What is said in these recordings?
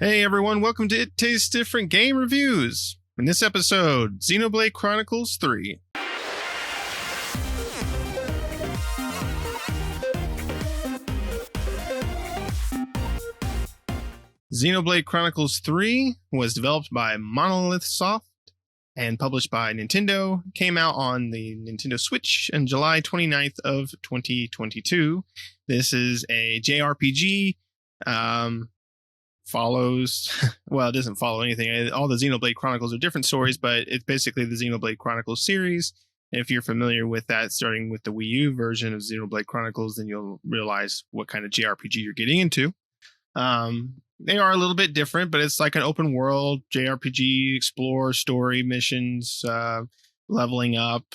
Hey everyone, welcome to It Tastes Different Game Reviews. In this episode, Xenoblade Chronicles 3. Xenoblade Chronicles 3 was developed by MonolithSoft and published by Nintendo. Came out on the Nintendo Switch on July 29th of 2022. This is a JRPG. It doesn't follow anything. All the Xenoblade Chronicles are different stories, but it's basically the Xenoblade Chronicles series. And if you're familiar with that, starting with the Wii U version of Xenoblade Chronicles, then you'll realize what kind of JRPG you're getting into. They are a little bit different, but it's like an open world JRPG, explore, story, missions, leveling up,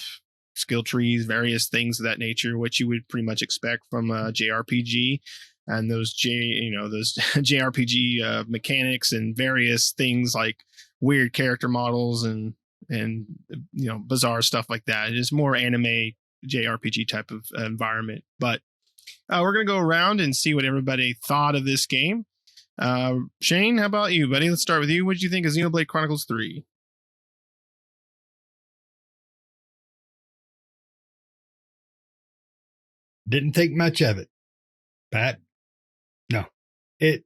skill trees, various things of that nature, which you would pretty much expect from a JRPG. And those JRPG mechanics and various things like weird character models and bizarre stuff like that. It is more anime JRPG type of environment. But we're gonna go around and see what everybody thought of this game. Shane, how about you, buddy? Let's start with you. What did you think of Xenoblade Chronicles 3? Didn't think much of it, Pat. No, it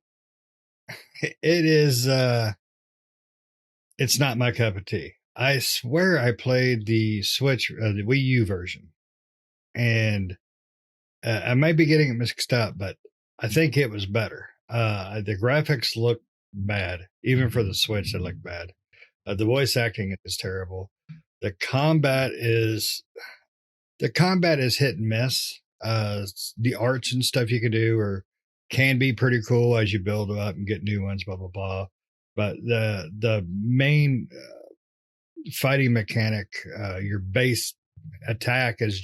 is. It's not my cup of tea. I swear I played the Switch, the Wii U version, and I might be getting it mixed up, but I think it was better. The graphics look bad, even for the Switch. They look bad. The voice acting is terrible. The combat is hit and miss. The arts and stuff you can do can be pretty cool as you build them up and get new ones, blah blah blah. But the main fighting mechanic, your base attack is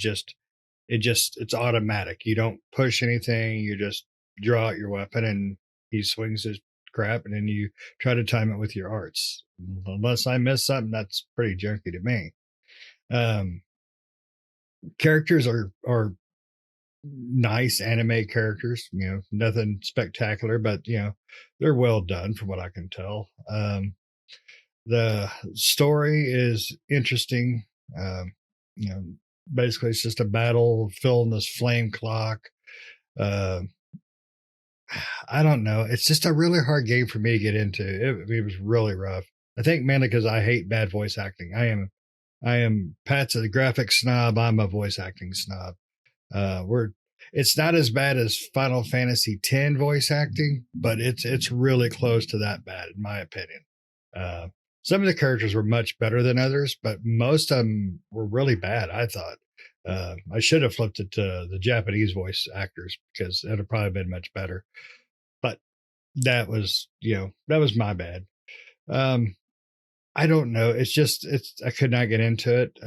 it's automatic. You don't push anything. You just draw out your weapon and he swings his crap, and then you try to time it with your arts. Unless I miss something, that's pretty junky to me. Characters are nice anime characters, nothing spectacular, but they're well done from what I can tell. The story is interesting. Basically it's just a battle filling this flame clock. I don't know. It's just a really hard game for me to get into. It was really rough. I think mainly because I hate bad voice acting. I am Pat's a graphics snob. I'm a voice acting snob. It's not as bad as Final Fantasy X voice acting, but it's really close to that bad, in my opinion. Some of the characters were much better than others, but most of them were really bad, I thought. I should have flipped it to the Japanese voice actors because it would have probably been much better. But that was my bad. I don't know. I could not get into it.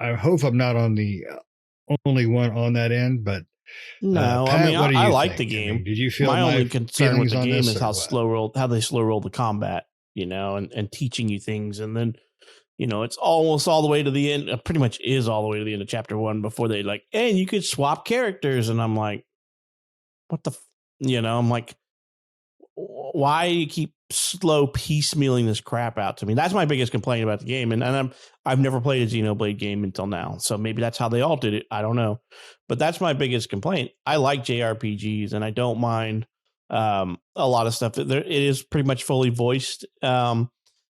I hope I'm not on the only one on that end, but no, Pat, I like the game. Did you feel my only concern with the game is how they slow roll the combat, and teaching you things, and then it's almost all the way to the end. It pretty much is all the way to the end of chapter 1 before they and you could swap characters, and I'm like, what the, I'm like, why do you keep slow piecemealing this crap out to me? That's my biggest complaint about the game. And I've never played a Xenoblade game until now. So maybe that's how they all did it. I don't know. But that's my biggest complaint. I like JRPGs and I don't mind a lot of stuff. It is pretty much fully voiced to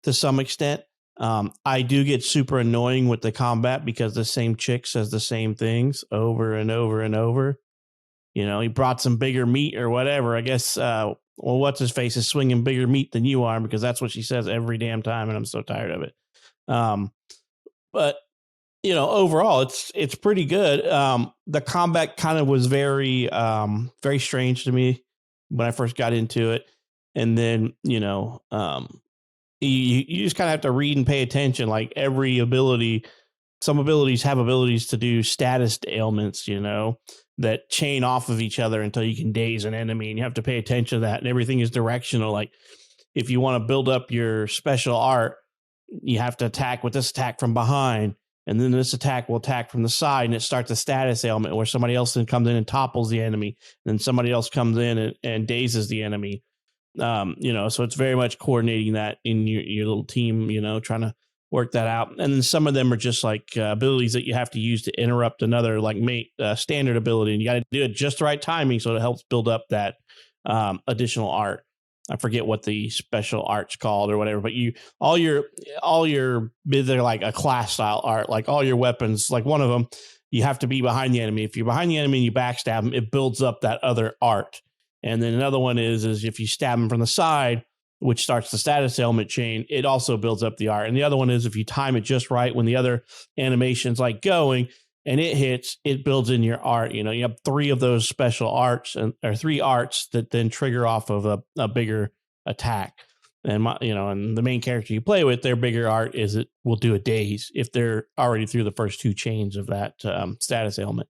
some extent. I do get super annoying with the combat because the same chick says the same things over and over and over. He brought some bigger meat or whatever. I guess, what's his face is swinging bigger meat than you are, because that's what she says every damn time. And I'm so tired of it. But overall it's pretty good. The combat kind of was very, very strange to me when I first got into it. And then, you just kind of have to read and pay attention. Like every ability, some abilities have abilities to do status ailments, that chain off of each other until you can daze an enemy, and you have to pay attention to that. And everything is directional. Like if you want to build up your special art, you have to attack with this attack from behind. And then this attack will attack from the side, and it starts a status ailment where somebody else then comes in and topples the enemy. And then somebody else comes in and dazes the enemy. So it's very much coordinating that in your little team, trying to work that out. And then some of them are just like abilities that you have to use to interrupt another like standard ability. And you got to do it just the right timing so it helps build up that additional art. I forget what the special art's called or whatever, but all your bids are like a class style art, like all your weapons, like one of them, you have to be behind the enemy. If you're behind the enemy and you backstab them, it builds up that other art. And then another one is if you stab them from the side, which starts the status ailment chain, it also builds up the art. And the other one is if you time it just right when the other animation's like going and it hits, it builds in your art. You have 3 of those special arts or 3 arts that then trigger off of a bigger attack. And and the main character you play with, their bigger art is it will do a daze if they're already through the first 2 chains of that status ailment.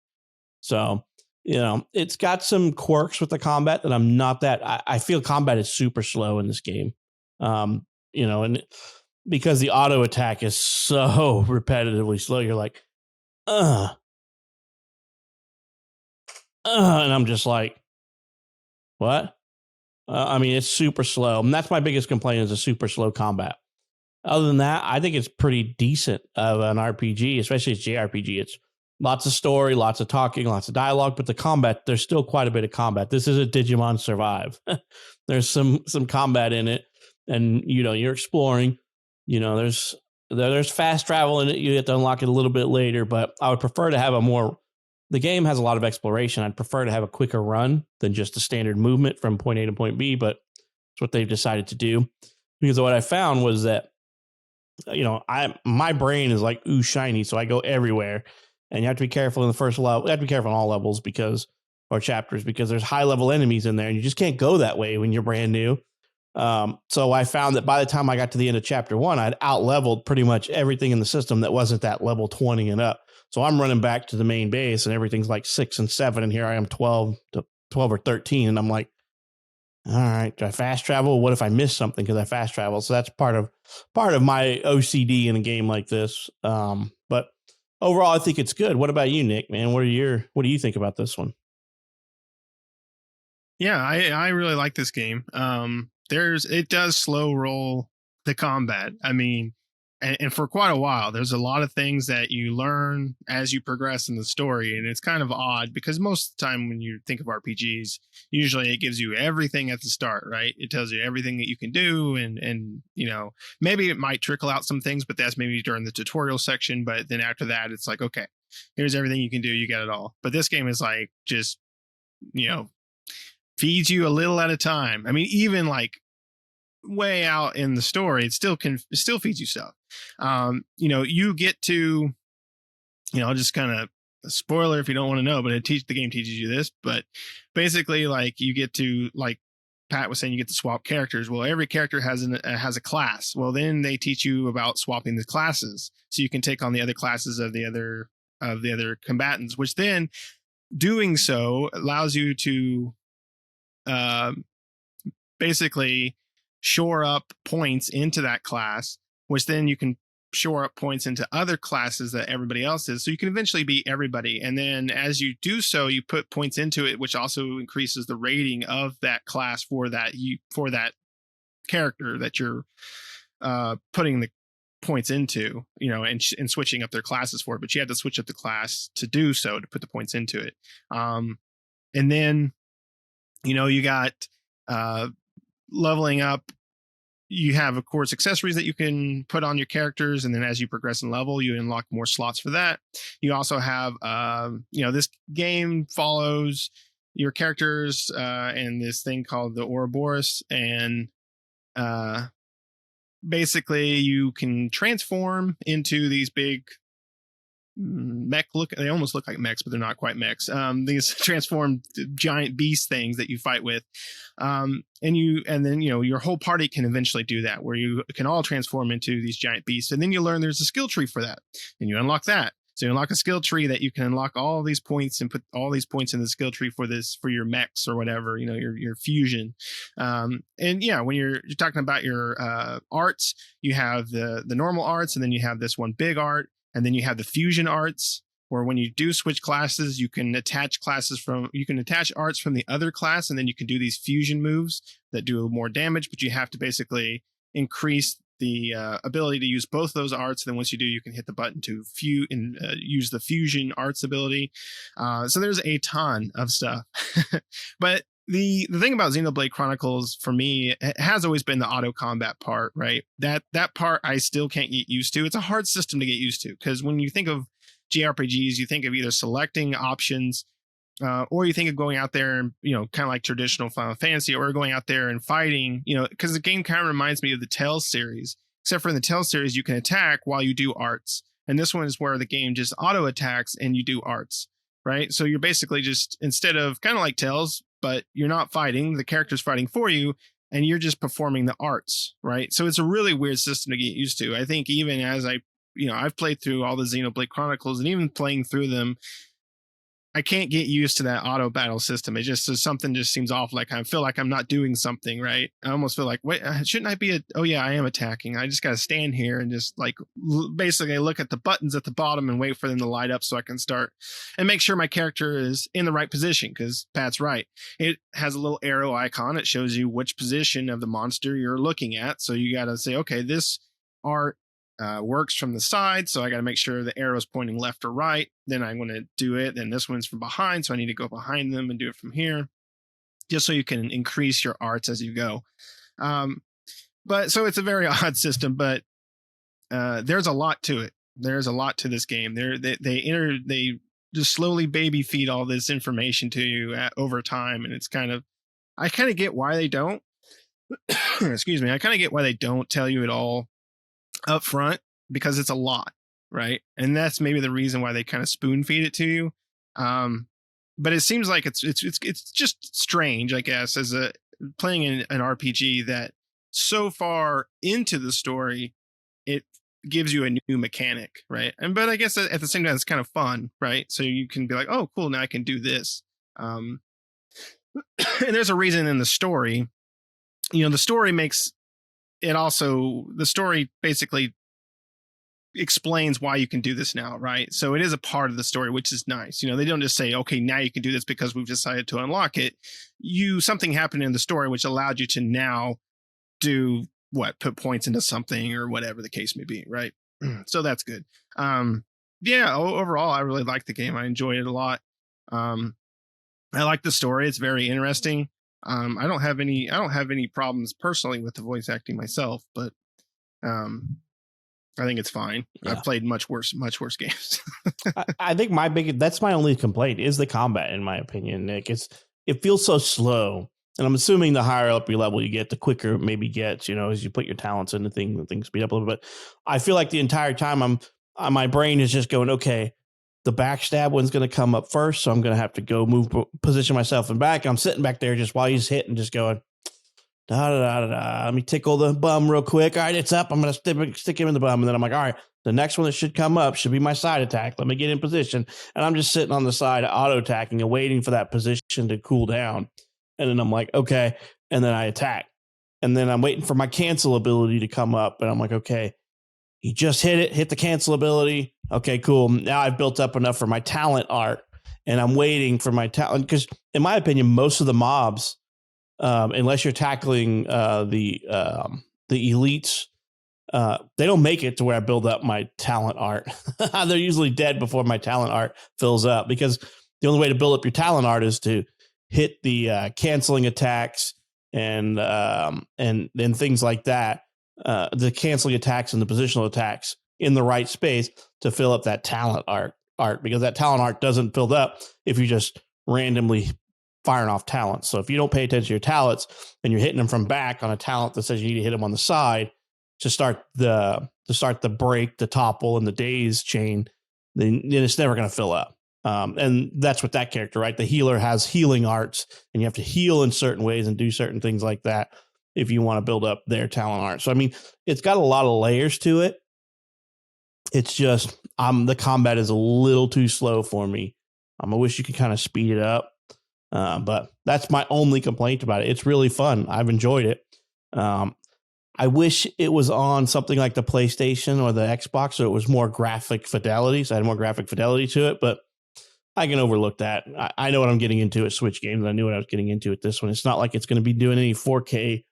So, it's got some quirks with the combat that I'm not that I feel combat is super slow in this game. And because the auto attack is so repetitively slow, you're like, and I'm just like, what? It's super slow. And that's my biggest complaint is a super slow combat. Other than that, I think it's pretty decent of an RPG, especially as JRPG. It's lots of story, lots of talking, lots of dialogue, but the combat, there's still quite a bit of combat. This is a Digimon Survive. There's some combat in it, and you're exploring. There's fast travel in it. You have to unlock it a little bit later, but I would prefer to have the game has a lot of exploration. I'd prefer to have a quicker run than just a standard movement from point A to point B, but it's what they've decided to do. Because what I found was that, my brain is like, ooh, shiny. So I go everywhere, and you have to be careful in the first level. You have to be careful in all levels or chapters because there's high level enemies in there and you just can't go that way when you're brand new. So I found that by the time I got to the end of chapter 1, I'd out-leveled pretty much everything in the system that wasn't that level 20 and up. So I'm running back to the main base and everything's like 6 and 7. And here I am 12 or 13. And I'm like, all right, do I fast travel? What if I miss something because I fast travel? So that's part of my OCD in a game like this. But overall, I think it's good. What about you, Nick, man? What do you think about this one? Yeah, I really like this game. It does slow roll the combat. And for quite a while, there's a lot of things that you learn as you progress in the story. And it's kind of odd because most of the time when you think of RPGs, usually it gives you everything at the start, right? It tells you everything that you can do. And maybe it might trickle out some things, but that's maybe during the tutorial section. But then after that, it's like, okay, here's everything you can do. You get it all. But this game is like just, feeds you a little at a time. Even like way out in the story, it still feeds you stuff. You get to, just kind of a spoiler if you don't want to know, but the game teaches you this. But basically, like you get to, like Pat was saying, you get to swap characters. Well, every character has a class. Well, then they teach you about swapping the classes, so you can take on the other classes of the other combatants. Which then, doing so allows you to basically shore up points into that class, which then you can shore up points into other classes that everybody else is. So you can eventually beat everybody. And then as you do so, you put points into it, which also increases the rating of that class for that character that you're putting the points into, and switching up their classes for it. But you had to switch up the class to do so, to put the points into it. And then, you got leveling up. You have, of course, accessories that you can put on your characters. And then as you progress in level, you unlock more slots for that. You also have, this game follows your characters and this thing called the Ouroboros. And basically you can transform into these big mech they almost look like mechs, but they're not quite mechs. These transformed giant beast things that you fight with, and then your whole party can eventually do that, where you can all transform into these giant beasts. And then you learn there's a skill tree for that, and you unlock that. So you unlock a skill tree that you can unlock all these points and put all these points in the skill tree for your mechs or whatever, your fusion. And yeah, when you're talking about your arts, you have the normal arts, and then you have this one big art. And then you have the fusion arts, where when you do switch classes, you can attach arts from the other class, and then you can do these fusion moves that do more damage, but you have to basically increase the ability to use both of those arts. And then once you do, you can hit the button to use the fusion arts ability. So there's a ton of stuff. But the thing about Xenoblade Chronicles for me, it has always been the auto combat part, right? That part I still can't get used to. It's a hard system to get used to, because when you think of JRPGs, you think of either selecting options, or you think of going out there and, kind of like traditional Final Fantasy, or going out there and fighting, because the game kind of reminds me of the Tales series, except for in the Tales series, you can attack while you do arts. And this one is where the game just auto attacks and you do arts, right? So you're basically just, instead of kind of like Tales, but you're not fighting, the character's fighting for you, and you're just performing the arts, right? So it's a really weird system to get used to. I think even as I've played through all the Xenoblade Chronicles, and even playing through them, I can't get used to that auto battle system. It just something just seems off. Like I feel like I'm not doing something right. I almost feel like, wait, shouldn't I be? Oh yeah, I am attacking. I just got to stand here and just basically look at the buttons at the bottom and wait for them to light up so I can start and make sure my character is in the right position. Because Pat's right. It has a little arrow icon. It shows you which position of the monster you're looking at. So you got to say, okay, this art works from the side, so I got to make sure the arrow is pointing left or right. Then I'm going to do it. Then this one's from behind, so I need to go behind them and do it from here, just so you can increase your arts as you go. But so it's a very odd system, but there's a lot to it. There's a lot to this game. They just slowly baby feed all this information to you over time, and it's I kind of get why they don't. Excuse me. I kind of get why they don't tell you it all up front, because it's a lot, right? And that's maybe the reason why they kind of spoon feed it to you. But it seems like it's just strange, I guess, as playing an RPG that so far into the story, it gives you a new mechanic, right? But I guess at the same time, it's kind of fun, right? So you can be like, oh, cool, now I can do this. And there's a reason in the story. The story makes it also, the story basically explains why you can do this now, right? So it is a part of the story, which is nice. They don't just say, okay, now you can do this because we've decided to unlock it. Something happened in the story which allowed you to now do put points into something or whatever the case may be, right? So that's good. Overall, I really like the game. I enjoy it a lot. I like the story. It's very interesting. I don't have any problems personally with the voice acting myself, but I think it's fine. Yeah. I've played much worse games. I think that's my only complaint is the combat, in my opinion, Nick. It feels so slow. And I'm assuming the higher up your level you get, the quicker it maybe gets, as you put your talents into things speed up a little bit. I feel like the entire time my brain is just going, okay, the backstab one's going to come up first, so I'm going to have to position myself in back. I'm sitting back there just while he's hitting, just going, da-da-da-da-da. Let me tickle the bum real quick. All right, it's up. I'm going to stick him in the bum. And then I'm like, all right, the next one that should come up should be my side attack. Let me get in position. And I'm just sitting on the side auto-attacking and waiting for that position to cool down. And then I'm like, okay. And then I attack. And then I'm waiting for my cancel ability to come up. And I'm like, okay, he just hit the cancel ability. Okay, cool. Now I've built up enough for my talent art, and I'm waiting for my talent. Because in my opinion, most of the mobs, unless you're tackling the elites, they don't make it to where I build up my talent art. They're usually dead before my talent art fills up, because the only way to build up your talent art is to hit the canceling attacks and then things like that. The canceling attacks and the positional attacks in the right space to fill up that talent art, because that talent art doesn't fill up if you just randomly firing off talents. So if you don't pay attention to your talents and you're hitting them from back on a talent that says you need to hit them on the side to start the break, the topple, and the daze chain, then it's never going to fill up. And that's what that character, right? The healer has healing arts, and you have to heal in certain ways and do certain things like that if you want to build up their talent art. So, I mean, it's got a lot of layers to it. It's just, the combat is a little too slow for me. I wish you could kind of speed it up. But that's my only complaint about it. It's really fun. I've enjoyed it. I I wish it was on something like the PlayStation or the Xbox, so it was more graphic fidelity. So I had more graphic fidelity to it, but I can overlook that. I know what I'm getting into at Switch games. I knew what I was getting into at this one. It's not like it's going to be doing any 4K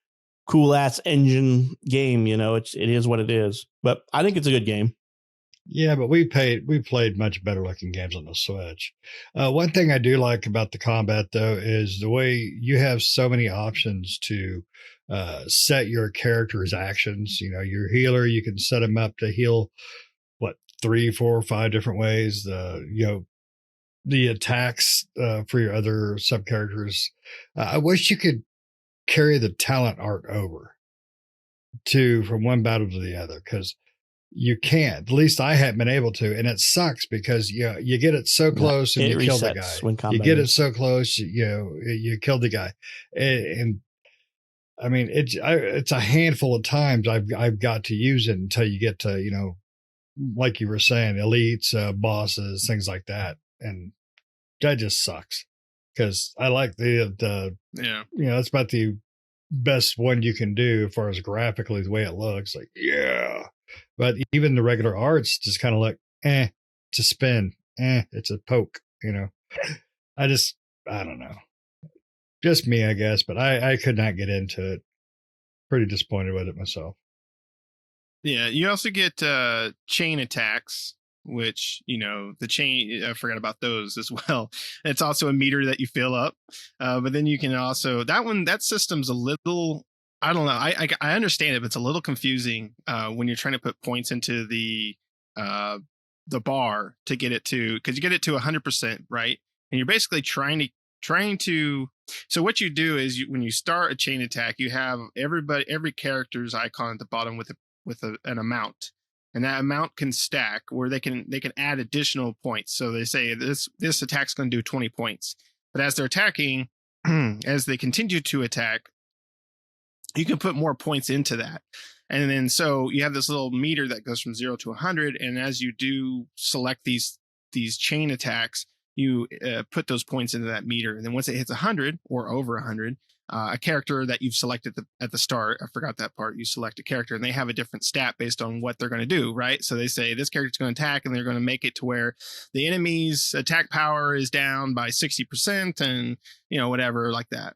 cool ass engine game. You know, it is what it is. But I think it's a good game. Yeah, but we played much better looking games on the Switch. One thing I do like about the combat, though, is the way you have so many options to set your character's actions. You know, your healer, you can set him up to heal, 3, 4, 5 different ways. The attacks for your other sub characters. I wish you could carry the talent art over from one battle to the other, because you can't. At least I haven't been able to, and it sucks because you get it so close and you kill the guy. You get it so close, you kill the guy, and I mean it's a handful of times I've got to use it until you get to like you were saying, elites, bosses, things like that, and that just sucks because I like the it's about the best one you can do as far as graphically the way it looks. Like but even the regular arts just kind of like, it's a spin, it's a poke, I don't know. Just me, I guess, but I could not get into it. Pretty disappointed with it myself. Yeah, you also get chain attacks, which, the chain, I forgot about those as well. It's also a meter that you fill up. But then you can also, that system's a little, I don't know. I understand it, but it's a little confusing when you're trying to put points into the bar to get it to, because you get it to 100%, right? And you're basically trying to. So what you do is when you start a chain attack, you have every character's icon at the bottom with an amount, and that amount can stack where they can add additional points. So they say this attack's going to do 20 points, but as they're attacking, as they continue to attack, you can put more points into that. And then so you have this little meter that goes from 0 to 100. And as you do select these chain attacks, you put those points into that meter. And then once it hits 100 or over 100, a character that you've selected at the start, I forgot that part, you select a character and they have a different stat based on what they're going to do, right? So they say this character's going to attack and they're going to make it to where the enemy's attack power is down by 60% and, whatever like that.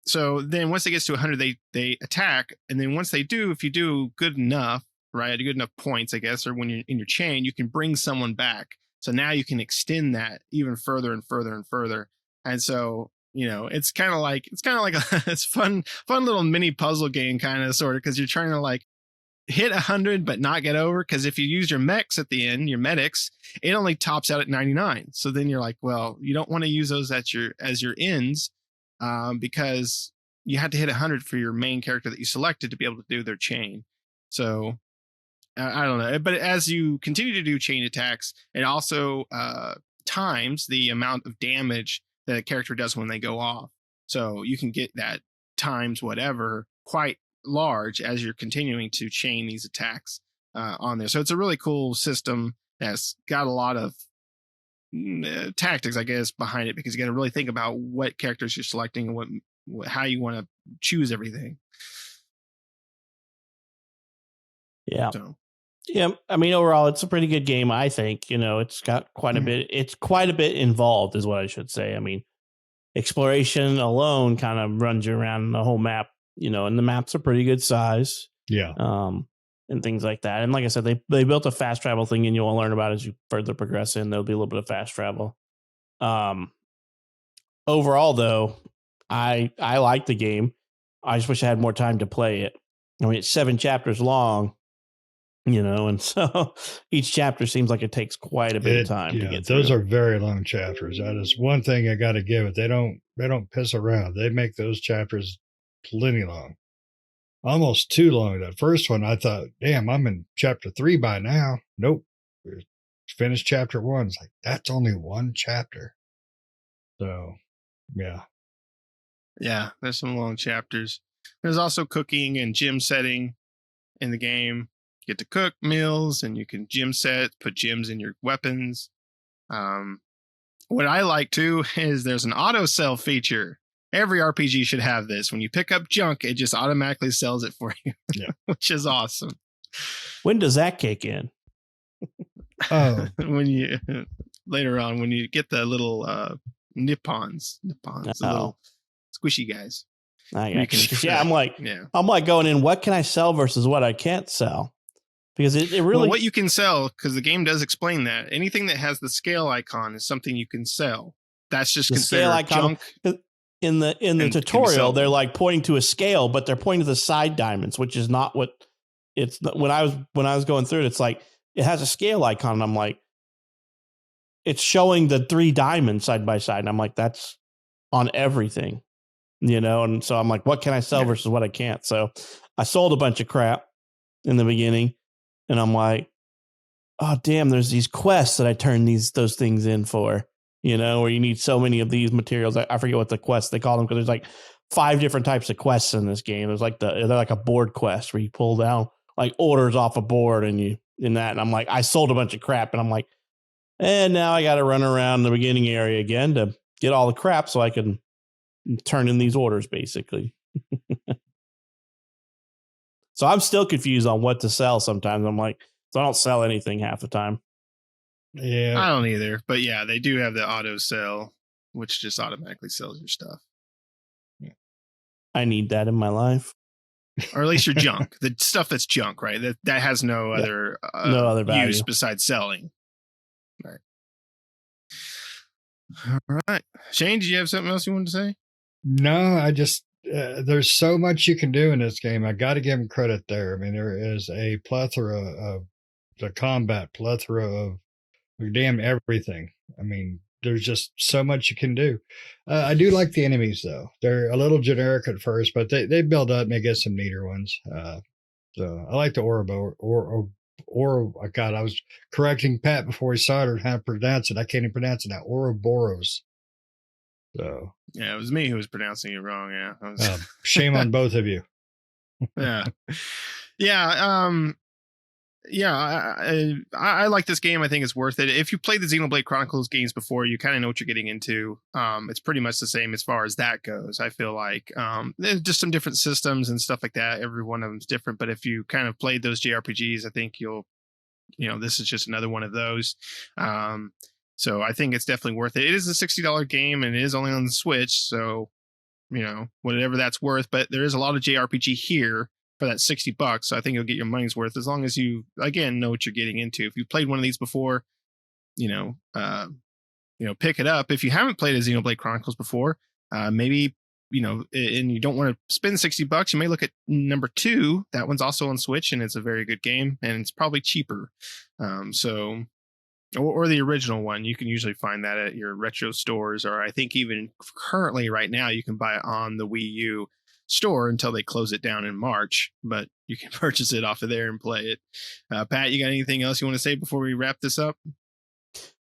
So then once it gets to 100, they attack. And then once they do, if you do good enough, right, good enough points, I guess, or when you're in your chain, you can bring someone back. So now you can extend that even further and further and further. And so, it's kind of like it's fun little mini puzzle game kind of sort of, because you're trying to like hit 100 but not get over, because if you use your mechs at the end, your medics, it only tops out at 99. So then you're like, well, you don't want to use those as your ends, because you had to hit 100 for your main character that you selected to be able to do their chain. So I don't know, but as you continue to do chain attacks, it also times the amount of damage that a character does when they go off. So you can get that times whatever quite large as you're continuing to chain these attacks on there. So it's a really cool system that's got a lot of tactics, I guess, behind it, because you got to really think about what characters you're selecting and how you want to choose everything. Yeah. So. Yeah, I mean, overall, it's a pretty good game, I think. It's got quite a bit. It's quite a bit involved, is what I should say. I mean, exploration alone kind of runs you around the whole map, and the map's a pretty good size. Yeah. And things like that. And like I said, they built a fast travel thing, and you'll learn about it as you further progress in. There'll be a little bit of fast travel. Overall, though, I like the game. I just wish I had more time to play it. I mean, it's 7 chapters long. And so each chapter seems like it takes quite a bit of time to get through. Those are very long chapters. That is one thing I got to give it. They don't piss around. They make those chapters plenty long, almost too long. That first one, I thought, damn, I'm in chapter 3 by now. Nope, finished chapter 1. It's like, that's only one chapter. So, yeah, there's some long chapters. There's also cooking and gym setting in the game. You get to cook meals, and you can gym set, put gems in your weapons. What I like too is there's an auto sell feature, Every RPG should have this. When you pick up junk, it just automatically sells it for you, which is awesome. When does that kick in? Oh, when you later on, when you get the little nippons, the little squishy guys. I'm like going in. What can I sell versus what I can't sell? Because it really what you can sell, because the game does explain that anything that has the scale icon is something you can sell. That's just the scale icon junk. In the tutorial, they're like pointing to a scale, but they're pointing to the side diamonds, which is not what it's. When I was going through it, it's like it has a scale icon. And I'm like, it's showing the 3 diamonds side by side, and I'm like, that's on everything, And so I'm like, what can I sell versus what I can't? So I sold a bunch of crap in the beginning. And I'm like, oh, damn, there's these quests that I turn those things in for, where you need so many of these materials. I forget what the quests they call them, because there's like 5 different types of quests in this game. There's like they're like a board quest where you pull down like orders off a board and I'm like, I sold a bunch of crap, and I'm like, and now I got to run around the beginning area again to get all the crap so I can turn in these orders, basically. So I'm still confused on what to sell sometimes. I'm like, so I don't sell anything half the time. Yeah. I don't either. But yeah, they do have the auto sell, which just automatically sells your stuff. I need that in my life. Or at least your junk. The stuff that's junk, right? That has no other value use besides selling. Right. All right. Shane, did you have something else you wanted to say? No, I just there's so much you can do in this game. I got to give them credit there. I mean, there is a plethora of the combat, plethora of damn everything. I mean, there's just so much you can do. I do like the enemies, though. They're a little generic at first, but they build up and they get some neater ones. So I like the God, I was correcting Pat before he started how to pronounce it. I can't even pronounce it now. Ouroboros. So yeah, it was me who was pronouncing it wrong. Yeah, shame on both of you. Yeah. I like this game. I think it's worth it. If you played the Xenoblade Chronicles games before, you kind of know what you're getting into. It's pretty much the same as far as that goes. I feel like there's just some different systems and stuff like that. Every one of them's different. But if you kind of played those JRPGs, I think this is just another one of those. So I think it's definitely worth it. It is a $60 game and it is only on the Switch. So, whatever that's worth. But there is a lot of JRPG here for that $60. So I think you'll get your money's worth as long as you, again, know what you're getting into. If you played one of these before, pick it up. If you haven't played a Xenoblade Chronicles before, maybe, and you don't want to spend $60, you may look at number 2. That one's also on Switch and it's a very good game and it's probably cheaper. Or the original one, you can usually find that at your retro stores, or I think even currently right now you can buy it on the Wii U store until they close it down in March, but you can purchase it off of there and play it. Pat, you got anything else you want to say before we wrap this up?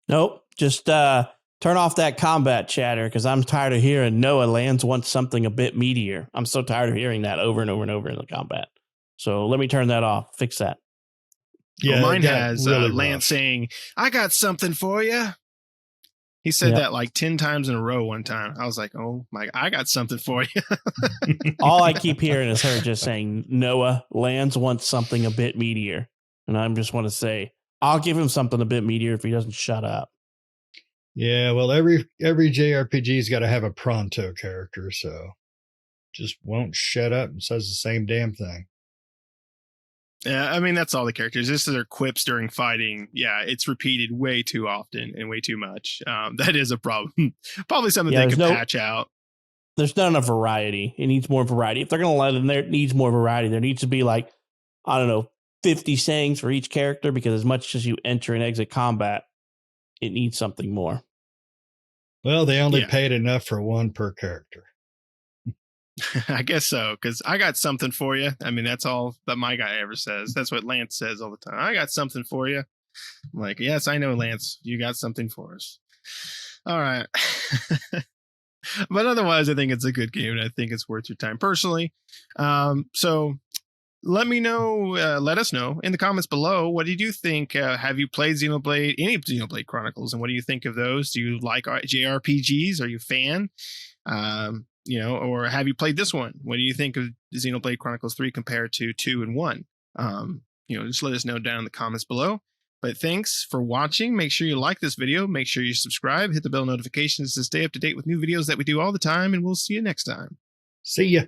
Nope. Just turn off that combat chatter, because I'm tired of hearing Noah Lands wants something a bit meatier. I'm so tired of hearing that over and over and over in the combat. So let me turn that off. Fix that. Yeah, well, mine has really Lance saying, I got something for you. He said that like 10 times in a row one time. I was like, oh my, I got something for you. All I keep hearing is her just saying, Noah, Lance wants something a bit meatier. And I just want to say, I'll give him something a bit meatier if he doesn't shut up. Yeah, well, every JRPG's got to have a pronto character, so just won't shut up and says the same damn thing. Yeah, I mean, that's all the characters. This is their quips during fighting. Yeah, it's repeated way too often and way too much. That is a problem. Probably something they could patch out. There's not enough variety. It needs more variety. If they're going to let it in there, it needs more variety. There needs to be 50 sayings for each character, because as much as you enter and exit combat, it needs something more. Well, they only paid enough for one per character. I guess so, because I got something for you. I mean, that's all that my guy ever says. That's what Lance says all the time. I got something for you. I'm like, yes, I know, Lance. You got something for us. All right. But otherwise, I think it's a good game, and I think it's worth your time personally. So let me know, let us know in the comments below. What did you think? Have you played any Xenoblade Chronicles, and what do you think of those? Do you like JRPGs? Are you a fan? or have you played this one? What do you think of Xenoblade Chronicles 3 compared to 2 and 1? Just let us know down in the comments below. But thanks for watching. Make sure you like this video. Make sure you subscribe. Hit the bell notifications to stay up to date with new videos that we do all the time. And we'll see you next time. See ya.